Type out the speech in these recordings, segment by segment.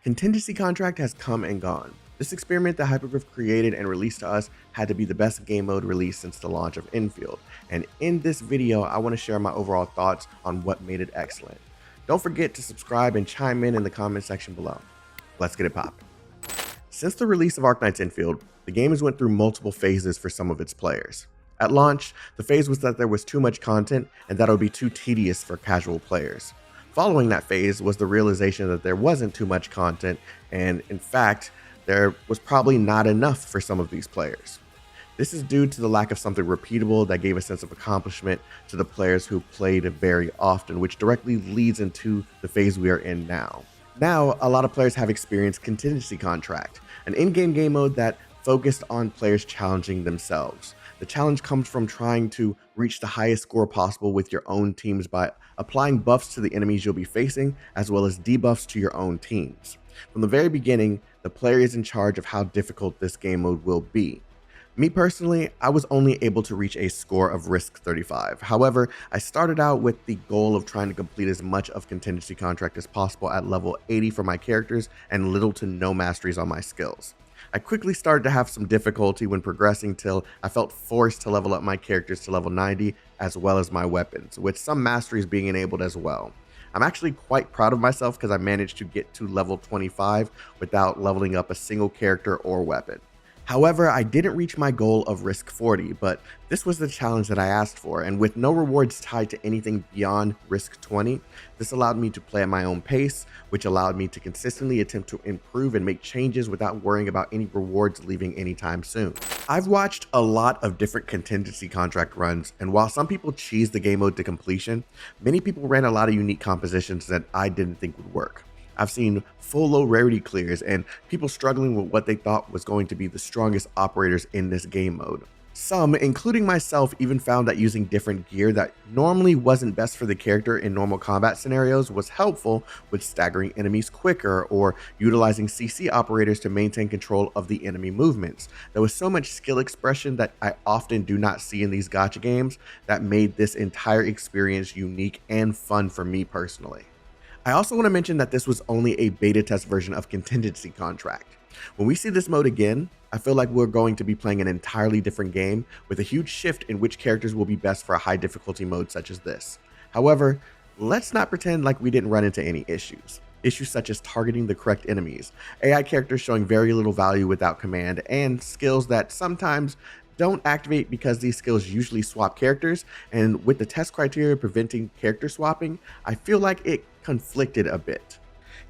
Contingency contract has come and gone. This experiment that Hypergriff created and released to us had to be the best game mode release since the launch of Endfield, and in this video I want to share my overall thoughts on what made it excellent. Don't forget to subscribe and chime in the comment section below. Let's get it poppin'. Since the release of Arknights Endfield, the game has went through multiple phases for some of its players. At launch, the phase was that there was too much content and that it would be too tedious for casual players. Following that phase was the realization that there wasn't too much content, and in fact, there was probably not enough for some of these players. This is due to the lack of something repeatable that gave a sense of accomplishment to the players who played very often, which directly leads into the phase we are in now. Now, a lot of players have experienced Contingency Contract, an in-game game mode that focused on players challenging themselves. The challenge comes from trying to reach the highest score possible with your own teams by applying buffs to the enemies you'll be facing, as well as debuffs to your own teams. From the very beginning, the player is in charge of how difficult this game mode will be. Me personally, I was only able to reach a score of Risk 35. However, I started out with the goal of trying to complete as much of Contingency Contract as possible at level 80 for my characters and little to no masteries on my skills. I quickly started to have some difficulty when progressing till I felt forced to level up my characters to level 90 as well as my weapons, with some masteries being enabled as well. I'm actually quite proud of myself because I managed to get to level 25 without leveling up a single character or weapon. However, I didn't reach my goal of Risk 40, but this was the challenge that I asked for, and with no rewards tied to anything beyond Risk 20, this allowed me to play at my own pace, which allowed me to consistently attempt to improve and make changes without worrying about any rewards leaving anytime soon. I've watched a lot of different Contingency Contract runs, and while some people cheese the game mode to completion, many people ran a lot of unique compositions that I didn't think would work. I've seen full low rarity clears and people struggling with what they thought was going to be the strongest operators in this game mode. Some, including myself, even found that using different gear that normally wasn't best for the character in normal combat scenarios was helpful with staggering enemies quicker or utilizing CC operators to maintain control of the enemy movements. There was so much skill expression that I often do not see in these gacha games that made this entire experience unique and fun for me personally. I also want to mention that this was only a beta test version of Contingency Contract. When we see this mode again, I feel like we're going to be playing an entirely different game with a huge shift in which characters will be best for a high difficulty mode such as this. However, let's not pretend like we didn't run into any issues. Issues such as targeting the correct enemies, AI characters showing very little value without command, and skills that sometimes don't activate because these skills usually swap characters, and with the test criteria preventing character swapping, I feel like it conflicted a bit.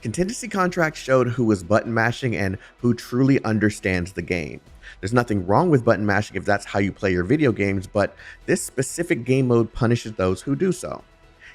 Contingency Contract showed who was button mashing and who truly understands the game. There's nothing wrong with button mashing if that's how you play your video games, but this specific game mode punishes those who do so.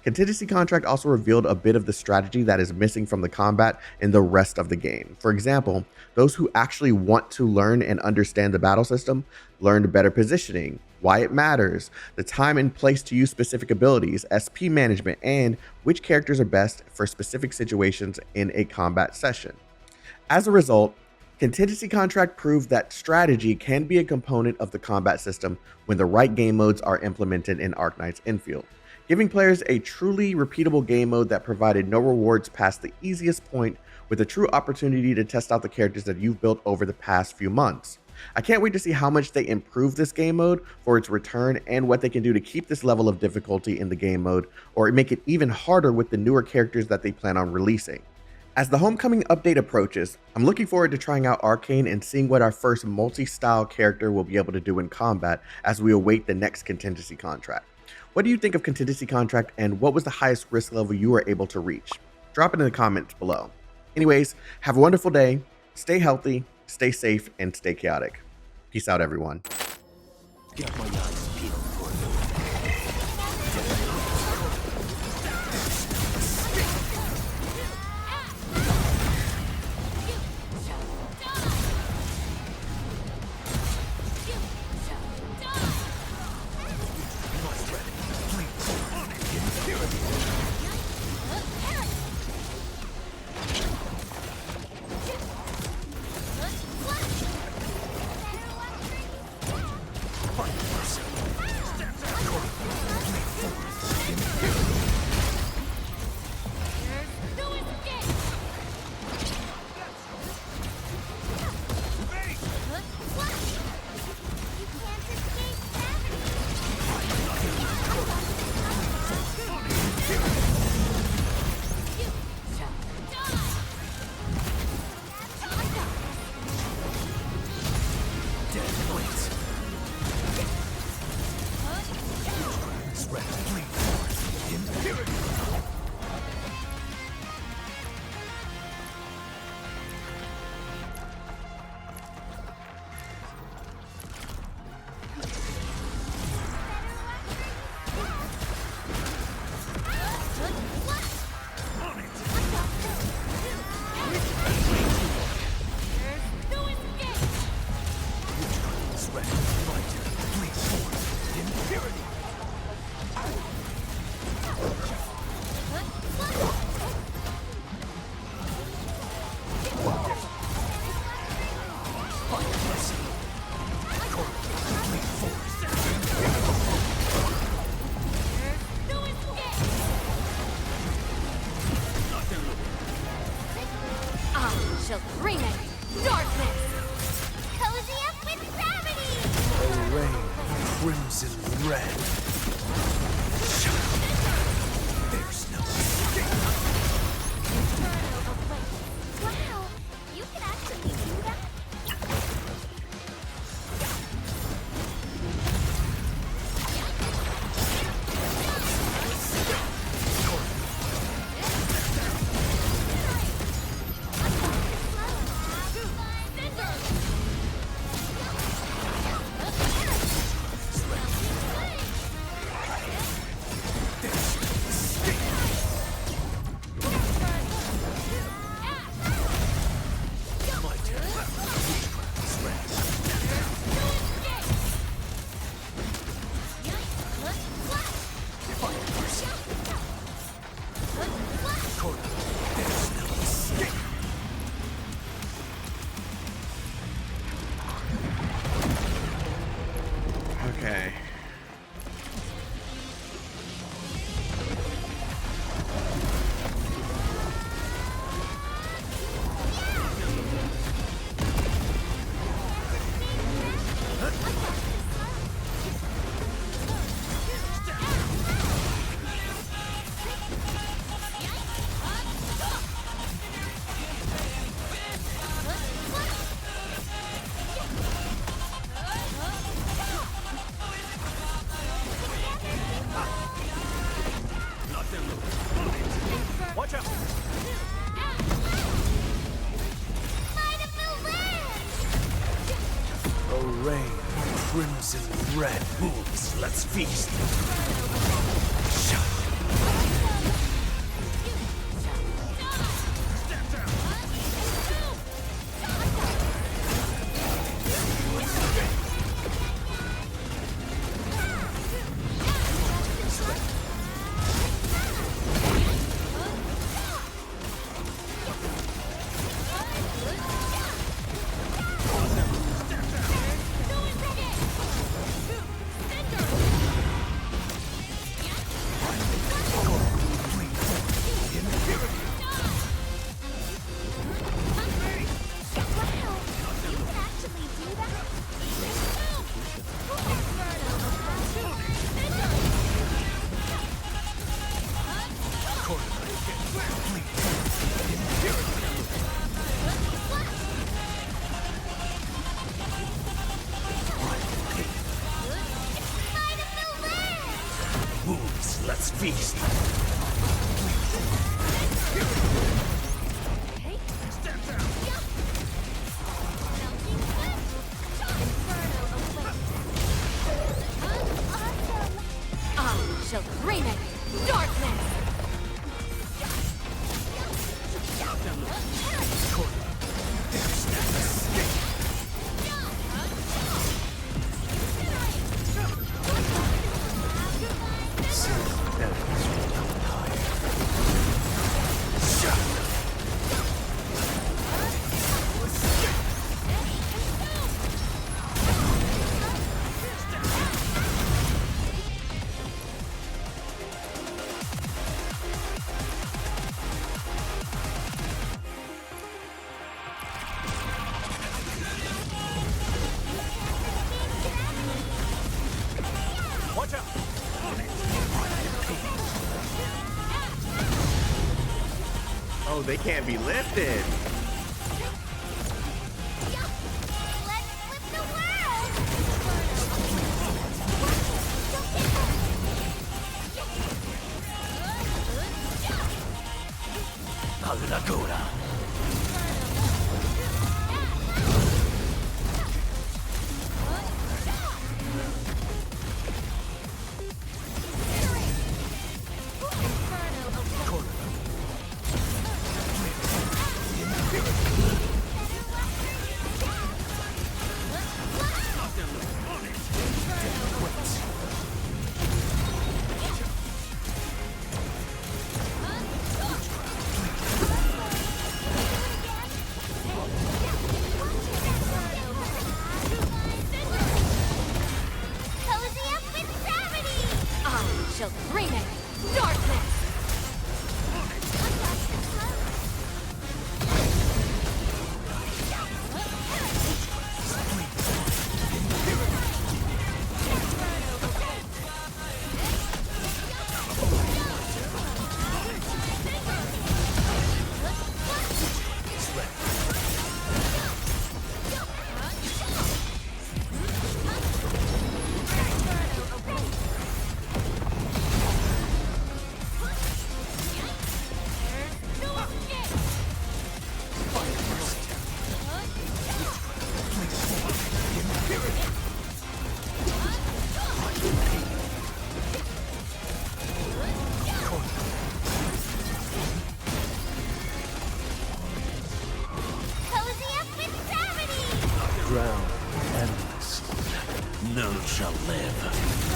Contingency Contract also revealed a bit of the strategy that is missing from the combat in the rest of the game. For example, those who actually want to learn and understand the battle system learned better positioning, why it matters, the time and place to use specific abilities, SP management, and which characters are best for specific situations in a combat session. As a result, Contingency Contract proved that strategy can be a component of the combat system when the right game modes are implemented in Arknights Endfield, giving players a truly repeatable game mode that provided no rewards past the easiest point, with a true opportunity to test out the characters that you've built over the past few months. I can't wait to see how much they improve this game mode for its return and what they can do to keep this level of difficulty in the game mode, or make it even harder with the newer characters that they plan on releasing. As the Homecoming update approaches, I'm looking forward to trying out Arcane and seeing what our first multi-style character will be able to do in combat as we await the next Contingency Contract. What do you think of Contingency Contract, and what was the highest risk level you were able to reach? Drop it in the comments below. Anyways, have a wonderful day, stay healthy, stay safe, and stay chaotic. Peace out, everyone. Got my eyes peeled for you. Fight yourself. shall bring it. Darkness. Cozy up with gravity. A rain of crimson red. There's no escape. Wow, you can actually do that? Okay. Watch out! A rain of crimson red moves. Let's feast. Moves. Let's feast. I shall bring it. Darkness. Watch out! Oh, they can't be lifted. Let's flip the world. Allagora. ground endless. None shall live.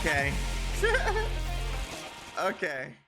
Okay. Okay.